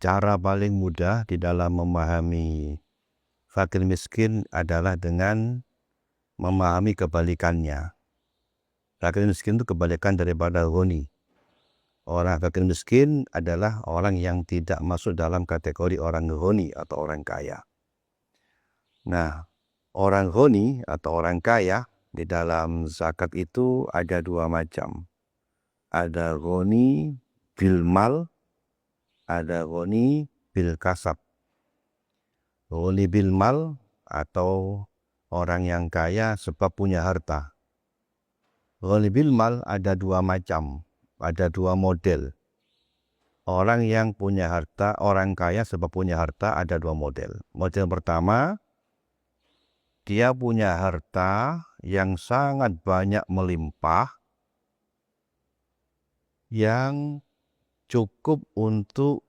cara paling mudah di dalam memahami fakir miskin adalah dengan memahami kebalikannya. Fakir miskin itu kebalikan daripada ghani. Orang fakir miskin adalah orang yang tidak masuk dalam kategori orang ghani atau orang kaya. Nah, orang ghani atau orang kaya di dalam zakat itu ada dua macam. Ada ghani bil mal, ada ghani bil kasab. Ghani bil mal atau orang yang kaya sebab punya harta. Ghani bil mal ada dua macam, ada dua model. Orang yang punya harta, orang kaya sebab punya harta ada dua model. Model pertama, dia punya harta yang sangat banyak melimpah, yang cukup untuk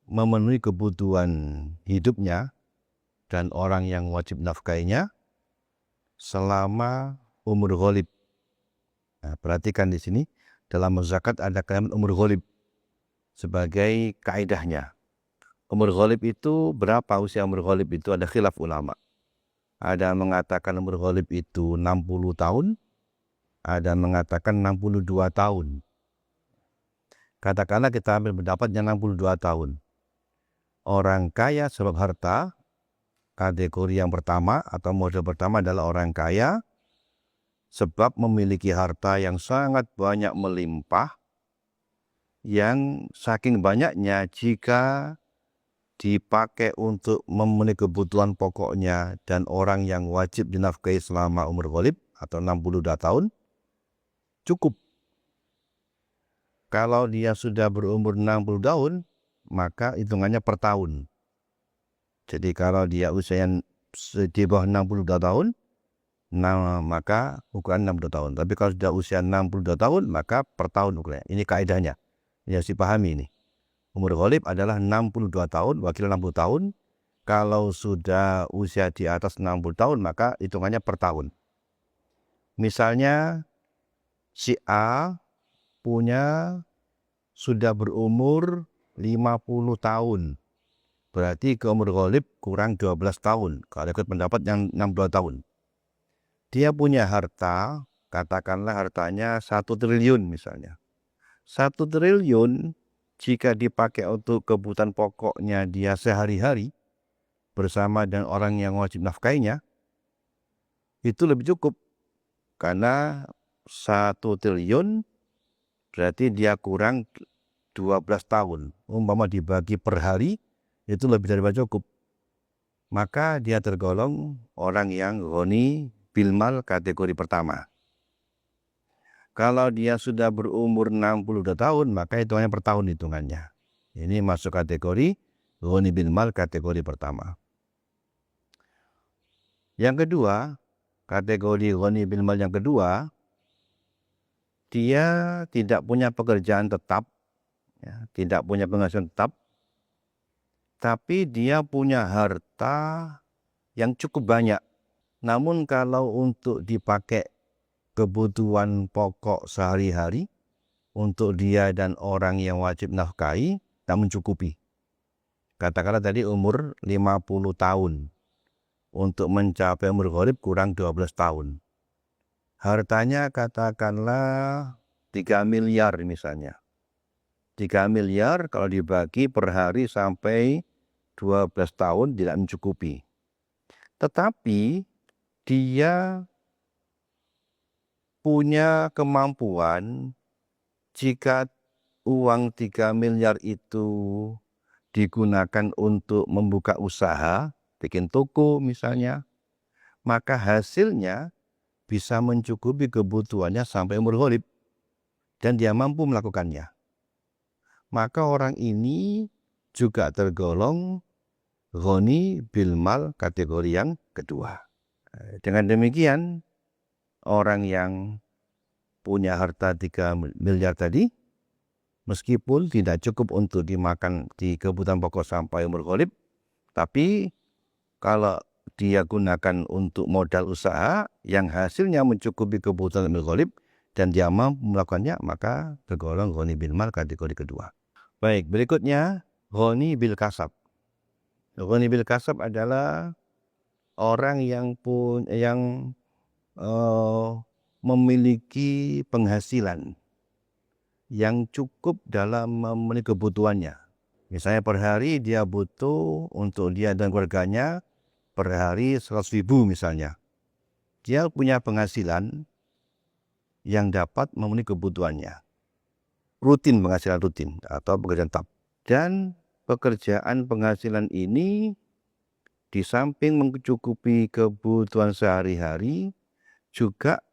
memenuhi kebutuhan hidupnya dan orang yang wajib nafkainya selama umur ghalib. Nah, perhatikan di sini dalam zakat ada kalimat umur ghalib sebagai kaidahnya. Umur ghalib itu berapa usia umur ghalib itu ada khilaf ulama. Ada mengatakan umur ghalib itu 60 tahun, ada mengatakan 62 tahun. Katakanlah kita ambil pendapatnya 62 tahun. Orang kaya sebab harta, kategori yang pertama atau model pertama adalah orang kaya sebab memiliki harta yang sangat banyak melimpah, yang saking banyaknya jika dipakai untuk memenuhi kebutuhan pokoknya dan orang yang wajib dinafkahi selama umur ghalib atau 62 tahun, cukup. Kalau dia sudah berumur 60 tahun, maka hitungannya per tahun. Jadi kalau dia usia di bawah 62 tahun, nah, maka ukuran 62 tahun. Tapi kalau sudah usia 62 tahun, maka per tahun ukurannya. Ini kaidahnya. Ini harus dipahami ini. Umur ghalib adalah 62 tahun, wakil 60 tahun. Kalau sudah usia di atas 60 tahun, maka hitungannya per tahun. Misalnya si A sudah berumur 50 tahun. Berarti ke umur ghalib kurang 12 tahun. Kalau ikut pendapat yang 62 tahun. Dia punya harta, katakanlah hartanya 1 triliun misalnya. 1 triliun jika dipakai untuk kebutuhan pokoknya dia sehari-hari bersama dengan orang yang wajib nafkainya, itu lebih cukup. Karena 1 triliun berarti dia kurang 12 tahun. Umpama dibagi per hari, itu lebih daripada cukup. Maka dia tergolong orang yang ghani bil mal kategori pertama. Kalau dia sudah berumur 62 tahun, maka hitungannya per tahun hitungannya. Ini masuk kategori ghani bil mal kategori pertama. Yang kedua, kategori ghani bil mal yang kedua, dia tidak punya pekerjaan tetap, ya, tidak punya penghasilan tetap, tapi dia punya harta yang cukup banyak. Namun kalau untuk dipakai kebutuhan pokok sehari-hari, untuk dia dan orang yang wajib nafkahi, tak mencukupi. Katakanlah tadi umur 50 tahun. Untuk mencapai umur ghalib kurang 12 tahun. Hartanya katakanlah 3 miliar misalnya. 3 miliar kalau dibagi per hari sampai 12 tahun tidak mencukupi. Tetapi dia punya kemampuan jika uang 3 miliar itu digunakan untuk membuka usaha, bikin toko misalnya, maka hasilnya bisa mencukupi kebutuhannya sampai umur ghalib dan dia mampu melakukannya. Maka orang ini juga tergolong ghani bil mal kategori yang kedua. Dengan demikian, orang yang punya harta 3 miliar tadi, meskipun tidak cukup untuk dimakan di kebutuhan pokok sampai umur ghalib, tapi kalau dia gunakan untuk modal usaha yang hasilnya mencukupi kebutuhan umur ghalib dan dia mampu melakukannya, maka tergolong ghani bil mal kategori kedua. Baik, berikutnya ghani bil kasab. Ghani bil kasab adalah orang yang memiliki penghasilan yang cukup dalam memenuhi kebutuhannya. Misalnya per hari dia butuh untuk dia dan keluarganya per hari 100.000 misalnya. Dia punya penghasilan yang dapat memenuhi kebutuhannya. Rutin, penghasilan rutin atau pekerjaan tetap. Dan pekerjaan penghasilan ini di samping mencukupi kebutuhan sehari-hari, juga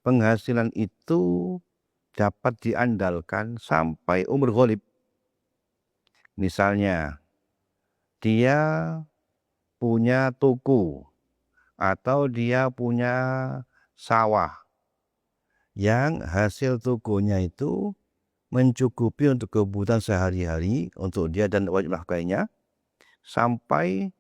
penghasilan itu dapat diandalkan sampai umur ghalib. Misalnya, dia punya toko atau dia punya sawah yang hasil tokonya itu mencukupi untuk kebutuhan sehari-hari untuk dia dan wajib nafkahnya sampai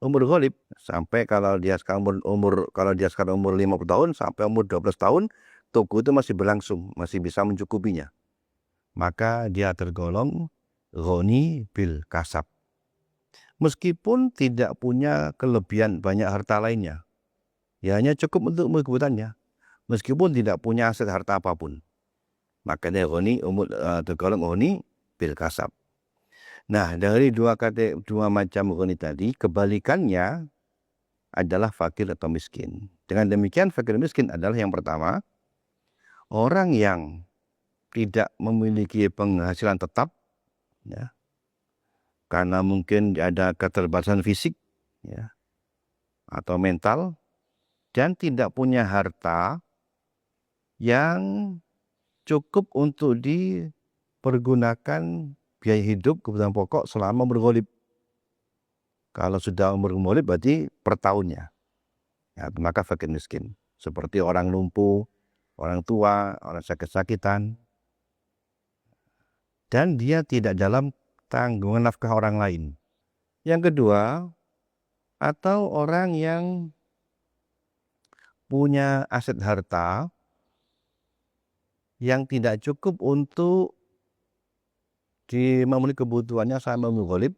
umur ghalib. Sampai kalau dia sekarang umur 50 tahun sampai umur 12 tahun, toko itu masih berlangsung, masih bisa mencukupinya. Maka dia tergolong ghani bil kasab. Meskipun tidak punya kelebihan banyak harta lainnya, ya hanya cukup untuk kebutuhannya. Meskipun tidak punya aset harta apapun, maka dia tergolong ghani bil kasab. Nah, dari dua macam ghani tadi, kebalikannya adalah fakir atau miskin. Dengan demikian, fakir miskin adalah yang pertama, orang yang tidak memiliki penghasilan tetap, ya, karena mungkin ada keterbatasan fisik, ya, atau mental, dan tidak punya harta yang cukup untuk dipergunakan biaya hidup kebutuhan pokok selama umur ghalib. Kalau sudah umur ghalib berarti per tahunnya, ya, maka fakir miskin. Seperti orang lumpuh, orang tua, orang sakit-sakitan, dan dia tidak dalam tanggungan nafkah orang lain. Yang kedua, atau orang yang punya aset harta yang tidak cukup untuk memenuhi kebutuhannya sampai umur ghalib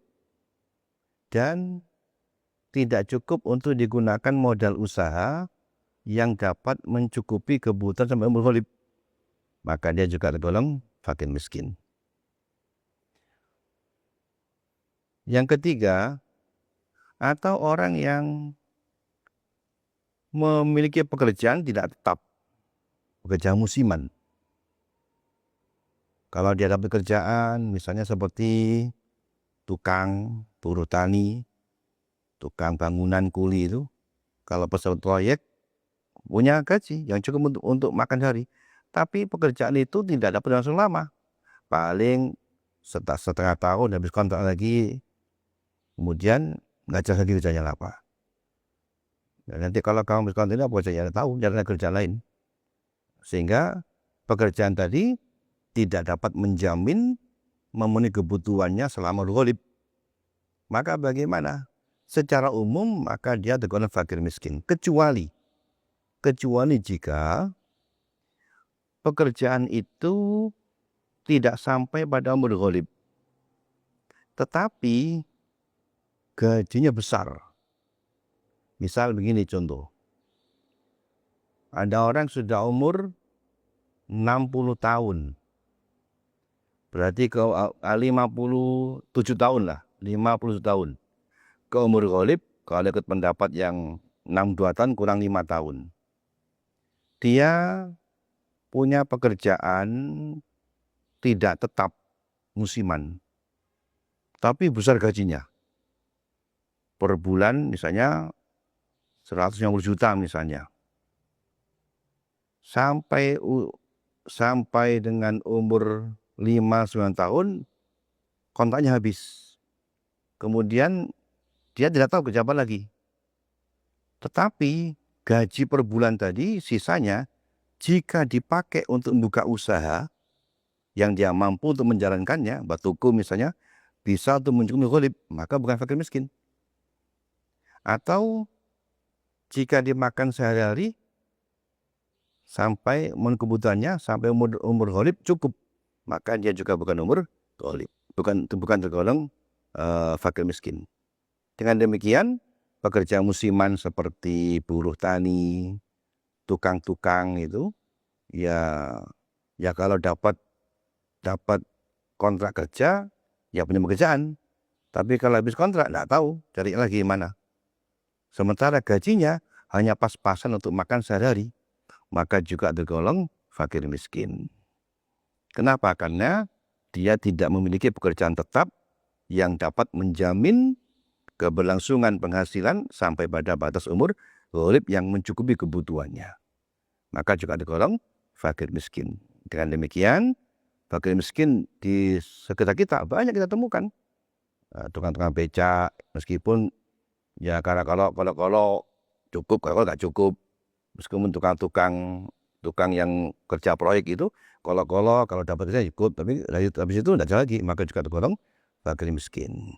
dan tidak cukup untuk digunakan modal usaha yang dapat mencukupi kebutuhan sampai umur ghalib, maka dia juga tergolong fakir miskin. Yang ketiga, atau orang yang memiliki pekerjaan tidak tetap, pekerjaan musiman. Kalau dia ada pekerjaan misalnya seperti tukang buruh tani, tukang bangunan kuli itu, kalau peserta proyek punya gaji yang cukup untuk makan sehari, tapi pekerjaan itu tidak dapat langsung lama, paling setengah tahun habis kontrak lagi, kemudian nggak jelas lagi kerjanya apa. Dan nanti kalau kamu habis kontrak ini apa kerjanya, tahu jarang kerja lain, sehingga pekerjaan tadi tidak dapat menjamin memenuhi kebutuhannya selama ghalib. Maka bagaimana? Secara umum maka dia tergolong fakir miskin, kecuali jika pekerjaan itu tidak sampai pada umur ghalib, tetapi gajinya besar. Misal begini contoh, ada orang sudah umur 60 tahun, berarti ke 57 tahun lah, 50 tahun ke umur ghalib. Kalau ikut pendapat yang 62 tahun kurang 5 tahun, dia punya pekerjaan tidak tetap musiman, tapi besar gajinya per bulan, misalnya 150 juta misalnya, sampai dengan umur 5-9 tahun kontraknya habis, kemudian dia tidak tahu kerja apa lagi. Tetapi gaji per bulan tadi sisanya jika dipakai untuk membuka usaha yang dia mampu untuk menjalankannya, buat toko misalnya, bisa untuk mencukupi ghalib, maka bukan fakir miskin. Atau jika dimakan sehari-hari sampai kebutuhannya sampai umur ghalib cukup, maka dia juga bukan umur ghalib, bukan tergolong fakir miskin. Dengan demikian, pekerja musiman seperti buruh tani, tukang-tukang itu, ya kalau dapat kontrak kerja, ya punya pekerjaan. Tapi kalau habis kontrak, nggak tahu cari lagi mana. Sementara gajinya hanya pas-pasan untuk makan sehari-hari, maka juga tergolong fakir miskin. Kenapa? Karena dia tidak memiliki pekerjaan tetap yang dapat menjamin keberlangsungan penghasilan sampai pada batas umur ghalib yang mencukupi kebutuhannya. Maka juga tergolong fakir miskin. Dengan demikian, fakir miskin di sekitar kita banyak kita temukan. Tukang-tukang becak, meskipun ya kalau cukup, kalau nggak cukup. Meskipun tukang yang kerja proyek itu, kalau dapat kerja cukup, tapi habis itu nggak ada lagi, maka juga tergolong fakir miskin.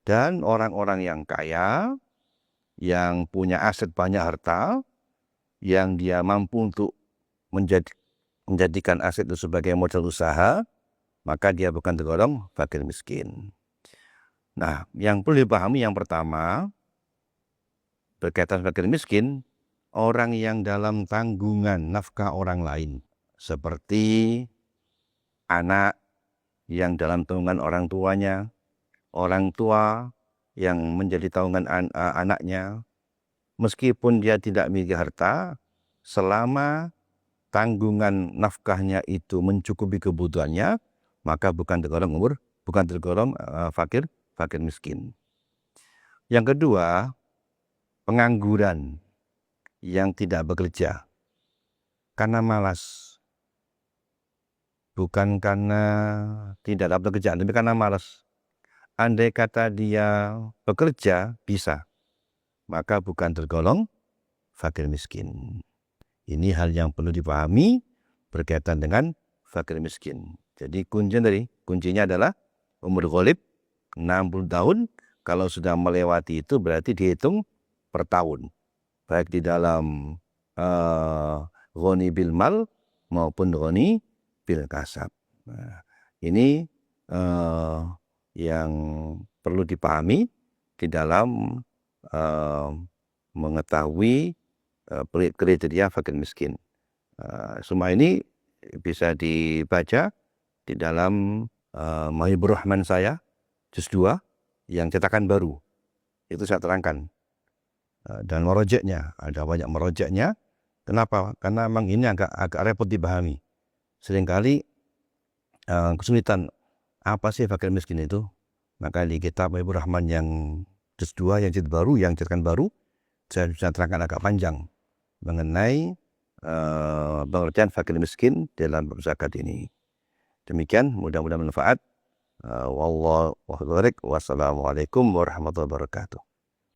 Dan orang-orang yang kaya, yang punya aset banyak harta, yang dia mampu untuk menjadikan aset itu sebagai modal usaha, maka dia bukan tergolong fakir miskin. Nah, yang perlu dipahami yang pertama, berkaitan fakir miskin, orang yang dalam tanggungan nafkah orang lain, seperti anak yang dalam tanggungan orang tuanya, orang tua yang menjadi tanggungan anaknya, meskipun dia tidak memiliki harta, selama tanggungan nafkahnya itu mencukupi kebutuhannya, maka bukan tergolong fakir miskin. Yang kedua, pengangguran yang tidak bekerja karena malas, bukan karena tidak dapat pekerjaan, tapi karena malas. Andai kata dia bekerja bisa, maka bukan tergolong fakir miskin. Ini hal yang perlu dipahami berkaitan dengan fakir miskin. Jadi kuncinya adalah umur ghalib 60 tahun. Kalau sudah melewati itu berarti dihitung per tahun, baik di dalam ghani bil mal maupun ghani bil kasab. Nah, ini yang perlu dipahami di dalam mengetahui kriteria fakir miskin. Semua ini bisa dibaca di dalam Mahibur Rahman saya, juz 2, yang cetakan baru. Itu saya terangkan. Dan merojeknya, ada banyak merojeknya. Kenapa? Karena memang ini agak repot dipahami. Seringkali kesulitan, apa sih fakir miskin itu? Maka di kitab Mahibur Rahman yang juz 2, yang cetakan baru, saya terangkan agak panjang mengenai pengertian fakir miskin dalam zakat ini. Demikian, mudah-mudahan bermanfaat. Wassalamualaikum warahmatullahi wabarakatuh.